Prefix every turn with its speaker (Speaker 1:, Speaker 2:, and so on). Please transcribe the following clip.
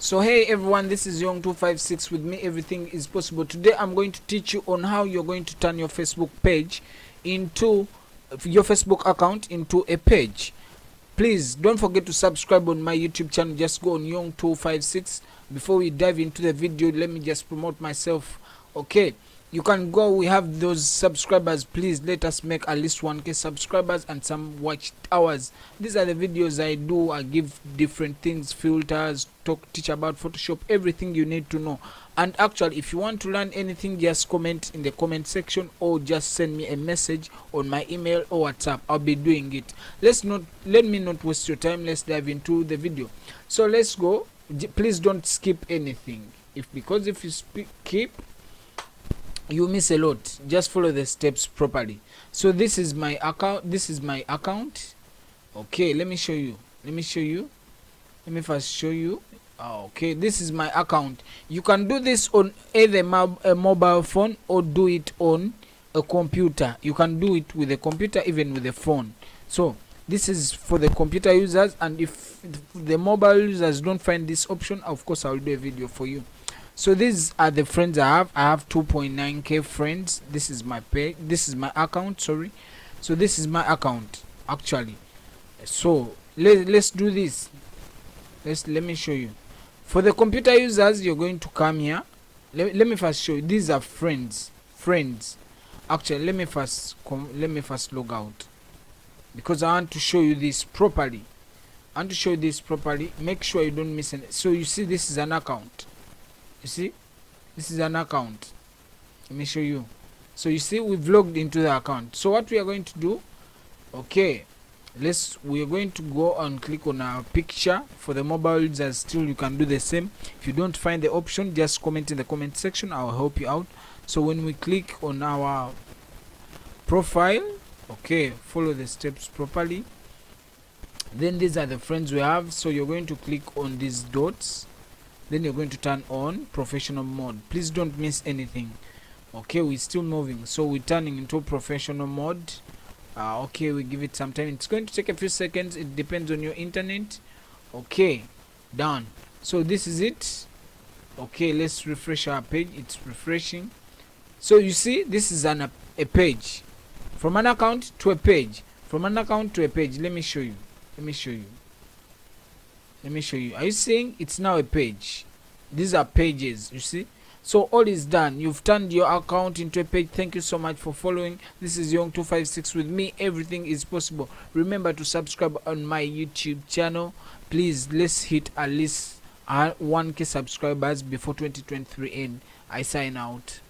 Speaker 1: So hey everyone, this is Young256. With me everything is possible. Today I'm going to teach you on how you're going to turn your Facebook page into your Facebook account into a page. Please don't forget to subscribe on my YouTube channel. Just go on Young256. Before we dive into the video, let me just promote myself. Okay, you can go. We have those subscribers. Please let us make at least 1k subscribers and some watch hours. These are the videos I do. I give different things, filters, teach about Photoshop, everything you need to know. And actually, if you want to learn anything, just comment in the comment section or just send me a message on my email or WhatsApp. I'll be doing it. Let me not waste your time. Let's dive into the video. So let's go. Please don't skip anything. Because if you skip, you miss a lot. Just follow the steps properly. So this is my account. Okay, let me show you. Let me first show you. Okay, this is my account. You can do this on either a mobile phone or do it on a computer. You can do it with a computer, even with a phone. So this is for the computer users, and if the mobile users don't find this option, of course I'll do a video for you. So these are the friends I have 2.9k friends. This is my page. This is my account, sorry. So this is my account actually. So let's do this. Let me show you. For the computer users, you're going to come here. Let me first show you. These are friends. Actually, let me first log out, because I want to show you this properly. Make sure you don't miss it. So you see, this is an account. You see, this is an account. Let me show you. So you see, we've logged into the account. So what we are going to do, okay, we are going to go and click on our picture. For the mobile users, still you can do the same. If you don't find the option, just comment in the comment section. I'll help you out. So when we click on our profile, okay, follow the steps properly. Then these are the friends we have. So you're going to click on these dots. Then you're going to turn on professional mode. Please don't miss anything. Okay, we're still moving, so we're turning into professional mode. Okay, we give it some time. It's going to take a few seconds. It depends on your internet. Okay, done. So this is it. Okay, let's refresh our page. It's refreshing. So you see, this is a page. From an account to a page. From an account to a page. Let me show you. Are you seeing? It's now a page. These are pages, you see. So all is done. You've turned your account into a page. Thank you so much for following. This is Young256. With me everything is possible. Remember to subscribe on my YouTube channel. Please, let's hit at least 1k subscribers before 2023 end. I sign out.